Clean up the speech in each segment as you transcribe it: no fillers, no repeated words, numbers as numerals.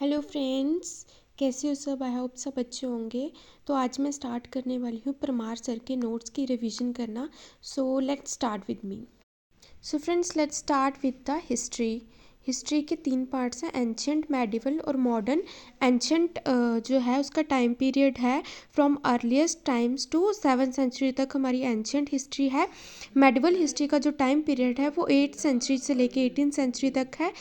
Hello friends, कैसे हो सब। आई होप सब अच्छे होंगे। तो आज मैं स्टार्ट करने वाली हूँ परमार सर के नोट्स की रिवीजन करना। So let's start with me. So friends, let's start with the history. History के 3 पार्ट्स हैं, एंशियंट, मेडिवल और मॉडर्न। एंशियंट जो है उसका टाइम पीरियड है from earliest times to 7th century तक हमारी एंशियंट हिस्ट्री है। मेडिवल हिस्ट्री का जो टाइम पीरियड है वो 8th सेंचुरी से लेके 18th सेंचुरी तक है।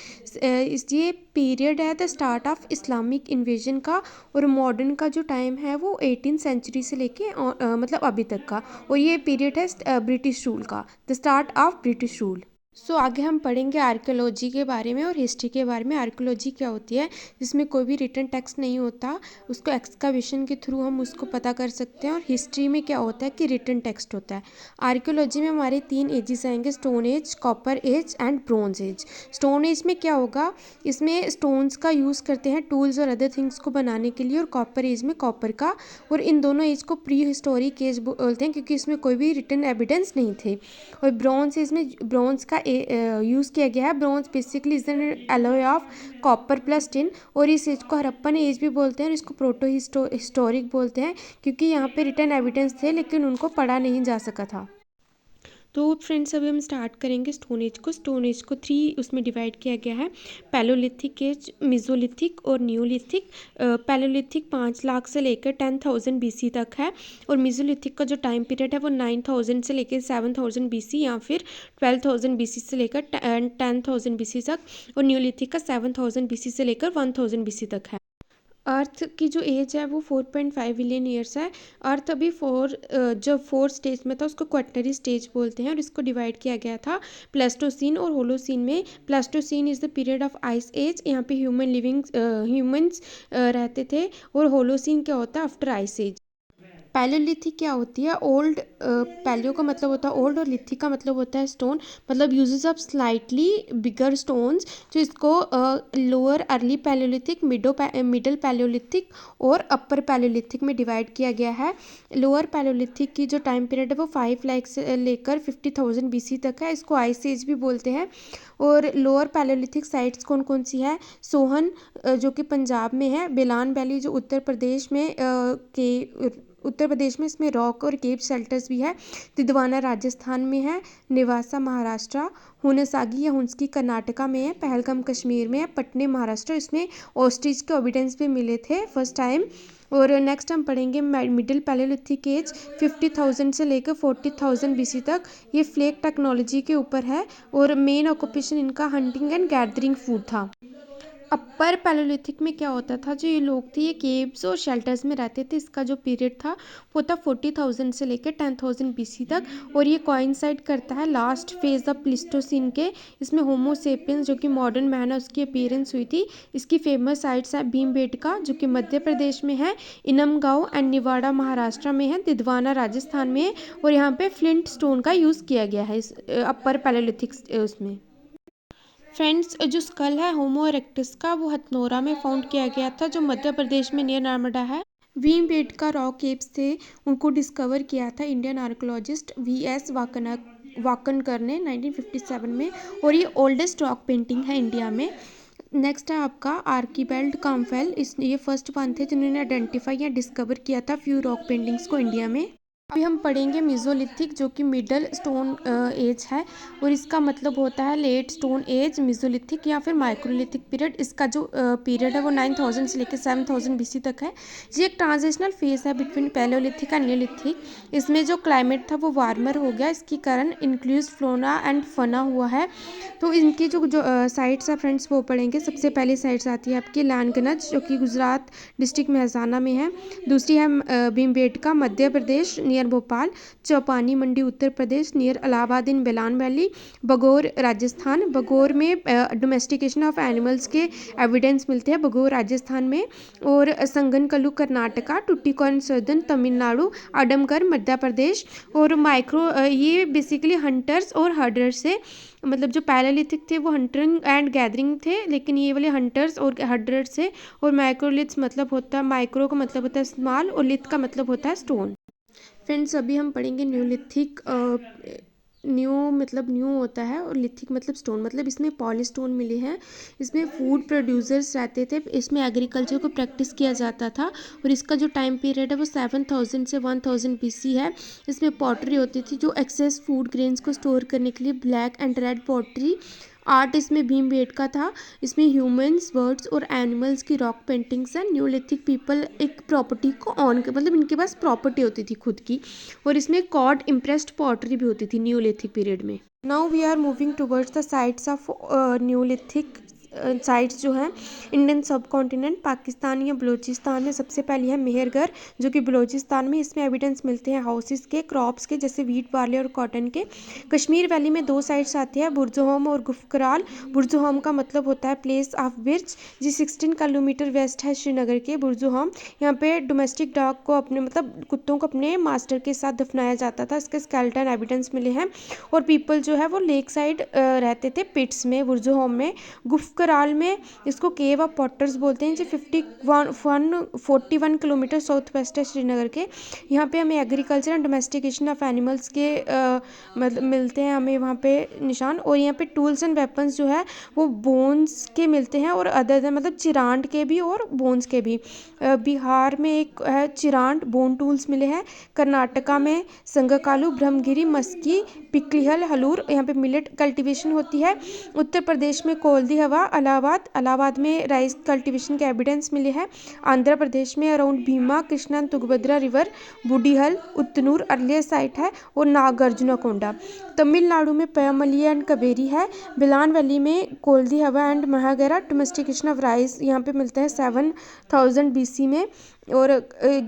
ये पीरियड है the start of Islamic invasion का। और मॉडर्न का जो टाइम है वो 18th सेंचुरी से लेके मतलब अभी तक का। और ये पीरियड है ब्रिटिश रूल का, the start of British rule. So आगे हम पढ़ेंगे आर्कियोलॉजी के बारे में और हिस्ट्री के बारे में। आर्कियोलॉजी क्या होती है, जिसमें कोई भी रिटन टेक्स्ट नहीं होता, उसको एक्सकावेशन के थ्रू हम उसको पता कर सकते हैं। और हिस्ट्री में क्या होता है कि रिटन टेक्स्ट होता है। आर्कियोलॉजी में हमारे 3 एजेस आएंगे, stone age, copper age and bronze age. Stone age में क्या होगा, इसमें स्टोन्स का यूज़ करते हैं टूल्स और अदर थिंग्स को बनाने के लिए। और कॉपर एज में कॉपर का। और इन दोनों एज को प्री हिस्टोरिक एज बोलते हैं, क्योंकि इसमें कोई भी रिटन एविडेंस नहीं थे। और ब्रॉन्ज एज में ब्रॉन्ज का यूज़ किया गया है। Bronze basically is an alloy of copper plus tin. और इस एज को हड़प्पन एज भी बोलते हैं और इसको प्रोटो हिस्टोरिक बोलते हैं, क्योंकि यहाँ पे रिटन एविडेंस थे लेकिन उनको पढ़ा नहीं जा सका था। तो फ्रेंड्स, अभी हम स्टार्ट करेंगे स्टोन एज को। स्टोन एज को 3 उसमें डिवाइड किया गया है, पैलोलिथिक एज, मिजोलिथिक और न्यूलिथिक। पैलोलिथिक 5 लाख से लेकर 10,000 BC तक है। और मिजोलिथिक का जो टाइम पीरियड है वो 9,000 से लेकर 7,000 BC या फिर 12,000 BC से लेकर 10,000 BC तक। और न्यूलिथिक का 7,000 BC से लेकर 1,000 BC तक है। अर्थ की जो एज है वो 4.5 बिलियन ईयर्स है। अर्थ अभी जब 4 स्टेज में था उसको क्वाटरनरी स्टेज बोलते हैं। और इसको डिवाइड किया गया था प्लेस्टोसीन और होलोसीन में। Pleistocene is the period of ice age, यहाँ पे ह्यूमंस रहते थे। और होलोसीन क्या होता है, आफ्टर आइस एज। पैलोलिथिक क्या होती है, ओल्ड। पैलियो का मतलब होता है ओल्ड और लिथिक का मतलब होता है स्टोन। मतलब uses of slightly bigger stones, जो इसको lower early Palaeolithic, middle Palaeolithic और अपर पैलियोलिथिक में डिवाइड किया गया है। लोअर पैलियोलिथिक की जो टाइम पीरियड है वो 5 लाख से लेकर 50,000 BC तक है। इसको आइस एज भी बोलते हैं। और लोअर पैलियोलिथिक साइट्स कौन कौन सी है, सोहन जो कि पंजाब में है, बेलान वैली जो उत्तर प्रदेश में इसमें रॉक और केव शेल्टर्स भी है। तिदवाना राजस्थान में है, निवासा महाराष्ट्र, हुनसागी या हुंसकी कर्नाटका में है, पहलगाम कश्मीर में है, पटने महाराष्ट्र। इसमें ऑस्ट्रिच के एविडेंस भी मिले थे फर्स्ट टाइम। और नेक्स्ट हम पढ़ेंगे मिडिल पैलेलिथिक एज, 50,000 से लेकर 40,000 BC तक। ये फ्लेक टेक्नोलॉजी के ऊपर है और मेन ऑक्यूपेशन इनका हंटिंग एंड गैदरिंग फूड था। अपर पैलोलिथिक में क्या होता था, जो ये लोग थे ये केव्स और शेल्टर्स में रहते थे। इसका जो पीरियड था वो था 40,000 से लेकर 10,000 BC तक। और ये कोइंसाइड करता है लास्ट फेज ऑफ प्लिस्टोसिन के। इसमें होमोसेपियंस जो कि मॉडर्न मैन है उसकी अपीयरेंस हुई थी। इसकी फेमस साइट्स है भीमबेटका जो कि मध्य प्रदेश में है, इनमगांव एंड निवाड़ा महाराष्ट्र में है, तिदवाना राजस्थान में है। और यहाँ पे फ्लिंट स्टोन का यूज़ किया गया है इस अपर पैलोलिथिक उसमें। फ्रेंड्स, जो स्कल है होमो इरेक्टस का वो हथनोरा में फाउंड किया गया था, जो मध्य प्रदेश में नियर नर्मदा है। भीमबेटका रॉक केव्स थे, उनको डिस्कवर किया था इंडियन आर्कोलॉजिस्ट VS वाकनकर ने 1957 में। और ये ओल्डेस्ट रॉक पेंटिंग है इंडिया में। नेक्स्ट है आपका आर्कीबेल्ड काम्फेल। ये फर्स्ट वन थे जिन्होंने आइडेंटिफाई या डिस्कवर किया था फ्यू रॉक पेंटिंग्स को इंडिया में। अभी हम पढ़ेंगे मिजोलिथिक, जो कि मिडल स्टोन एज है। और इसका मतलब होता है लेट स्टोन एज, मिजोलिथिक या फिर माइक्रोलिथिक पीरियड। इसका जो पीरियड है वो 9,000 से लेकर 7,000 BC तक है। ये एक ट्रांजिशनल फेज है बिटवीन पैलोलिथिक एंड न्यूलिथिक। इसमें जो क्लाइमेट था वो वार्मर हो गया, इसके कारण इंक्लूज फ्लोरा एंड फना हुआ है। तो इनकी जो साइट्स है फ्रेंड्स वो पढ़ेंगे। सबसे पहली साइट्स आती है आपकी लानगंज जो कि गुजरात डिस्ट्रिक्ट मेहसाना में है। दूसरी है भीमबेटका मध्य प्रदेश नियर भोपाल, चौपानी मंडी उत्तर प्रदेश नियर इलाहाबाद इन बेलान वैली, बगौर राजस्थान। बगौर में डोमेस्टिकेशन ऑफ एनिमल्स के एविडेंस मिलते हैं बगौर राजस्थान में। और संगनकल्लू कर्नाटका, टुट्टिकोइन सदर्न तमिलनाडु, आडमगढ़ मध्य प्रदेश। और ये बेसिकली हंटर्स और हर्डर्स से, मतलब जो पैरालिथिक थे वो हंटिंग एंड गैदरिंग थे, लेकिन ये वाले हंटर्स और हर्डर्स से। और माइक्रोलिथ्स मतलब होता है, माइक्रो का मतलब होता है स्मॉल और लिथ का मतलब होता है स्टोन। फ्रेंड्स, अभी हम पढ़ेंगे न्यूलिथिक मतलब न्यू होता है, और लिथिक मतलब स्टोन, मतलब इसमें पॉलीस्टोन मिले हैं। इसमें फूड प्रोड्यूसर्स रहते थे, इसमें एग्रीकल्चर को प्रैक्टिस किया जाता था, और इसका जो टाइम पीरियड है वो 7000 से 1000 BC है। इसमें पॉटरी होती थी जो एक्सेस फूड ग्रेन्स को स्टोर करने के लिए, black and red pottery. Art इसमें भीमबेटका था। इसमें ह्यूमंस, बर्ड्स और एनिमल्स की रॉक पेंटिंग्स हैं। न्यूलिथिक पीपल एक प्रॉपर्टी को ऑन कर, मतलब इनके पास प्रॉपर्टी होती थी खुद की, और इसमें कॉड इम्प्रेस्ड पॉटरी भी होती थी न्यूलिथिक पीरियड में। Now we are moving towards the sites of Neolithic sites जो हैं इंडियन सब कॉन्टिनेंट, पाकिस्तान या बलूचिस्तान में। सबसे पहली है मेहरगढ़, जो कि बलूचिस्तान में। इसमें एविडेंस मिलते हैं हाउसेस के, क्रॉप्स के, जैसे वीट, बार्ले और कॉटन के। कश्मीर वैली में 2 साइट्स आती है, बुर्जहोम और गुफकराल। बुर्जहोम का मतलब होता है प्लेस ऑफ बिर्च, जी 16 किलोमीटर वेस्ट है श्रीनगर के बुर्जहोम। यहाँ पे डोमेस्टिक डॉग को अपने, मतलब कुत्तों को अपने मास्टर के साथ दफनाया जाता था। इसके स्केलेटन एविडेंस मिले हैं। और पीपल जो है वो लेक साइड रहते थे, पिट्स में, बुर्जहोम में। गुफकराल में इसको केव ऑफ पॉटर्स बोलते हैं, जो 41 किलोमीटर साउथ वेस्ट है श्रीनगर के। यहाँ पे हमें agriculture and domestication of animals के मतलब मिलते हैं हमें वहाँ पे निशान। और यहाँ पे टूल्स एंड वेपन्स जो है वो बोन्स के मिलते हैं, और अदर मतलब चिरांड के भी और बोन्स के भी। बिहार में एक है चिरांड, बोन टूल्स मिले हैं। कर्नाटका में संगकालू, ब्रह्मगिरी, मस्की, पिकलिहल, हलूर, यहाँ पे मिलेट कल्टीवेशन होती है। उत्तर प्रदेश में कोल्दी हवा, इलाहाबाद में राइस कल्टीवेशन के एविडेंस मिले हैं। आंध्र प्रदेश में around Bhima, Krishna, Tungabhadra river, Budihal, Utnur earlier site है, और नागार्जुनकोंडा। तमिलनाडु में पयमली एंड कबेरी है। बिलान वैली में कोल्दी हवा एंड महागेरा। डोमेस्टिकेशन ऑफ राइस यहाँ पे मिलता है 7000 BC में। और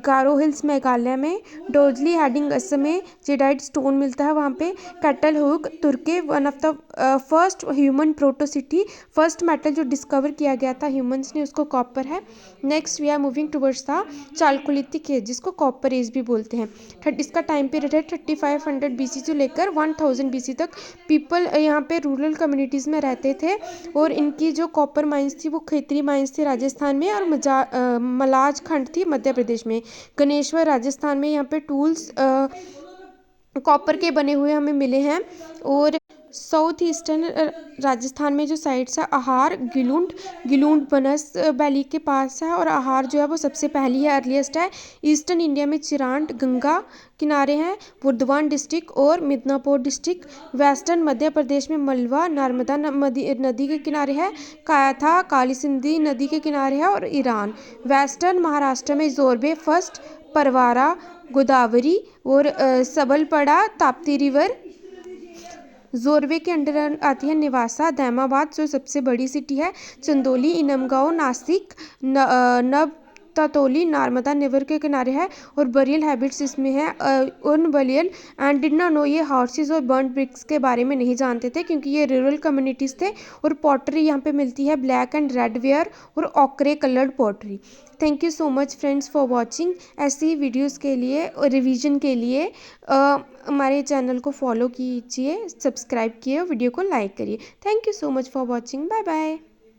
गारो हिल्स मेघालय में, डोजली हेडिंग असम में जेडाइट स्टोन मिलता है वहाँ पे। Catalhoyuk Turkey, one of the first human protocity, first metal जो डिस्कवर किया गया था ह्यूमंस ने, उसको कॉपर है। Next we are moving towards the chalcolithic age, जिसको कॉपर एज भी बोलते हैं। इसका टाइम पीरियड है 3500 BC से लेकर 1000 BC तक। पीपल यहाँ पे रूरल कम्युनिटीज़ में रहते थे, और इनकी जो कॉपर माइंस थी वो खेतरी माइंस थी राजस्थान में, और मलाज खंड थी मध्य प्रदेश में। गणेश्वर राजस्थान में। यहाँ पे टूल्स कॉपर के बने हुए हमें मिले हैं। और साउथ ईस्टर्न राजस्थान में जो साइट्स है, आहार, गिलूंड बनस वैली के पास है, और आहार जो है वो सबसे पहली है, अर्लीस्ट है। ईस्टर्न इंडिया में चिरांड गंगा किनारे हैं, बुर्दवान डिस्ट्रिक्ट और मिदनापुर डिस्ट्रिक्ट। वेस्टर्न मध्य प्रदेश में मलवा नर्मदा नदी के किनारे है, कायाथा काली सिंधी नदी के किनारे है, और ईरान। वेस्टर्न महाराष्ट्र में जोरबे फर्स्ट, परवारा, गोदावरी और सबलपड़ा ताप्ती रिवर। जोरवे के अंडर आती है निवासा, दैमाबाद जो सबसे बड़ी सिटी है, चंदौली, इनमगांव, नासिक, नवतातोली नर्मदा रिवर के किनारे है। और बरियल हैबिट्स इसमें है उन burial and did not know, ये हॉर्सेस और बर्न ब्रिक्स के बारे में नहीं जानते थे, क्योंकि ये रूरल कम्युनिटीज़ थे। और पॉटरी यहाँ पे मिलती है, ब्लैक एंड रेड वेयर और ochre coloured pottery. Thank you so much friends for watching. ऐसी वीडियोस के लिए और रिवीजन के लिए हमारे चैनल को फॉलो कीजिए, सब्सक्राइब किए, वीडियो को लाइक करिए। Thank you so much for watching. Bye bye.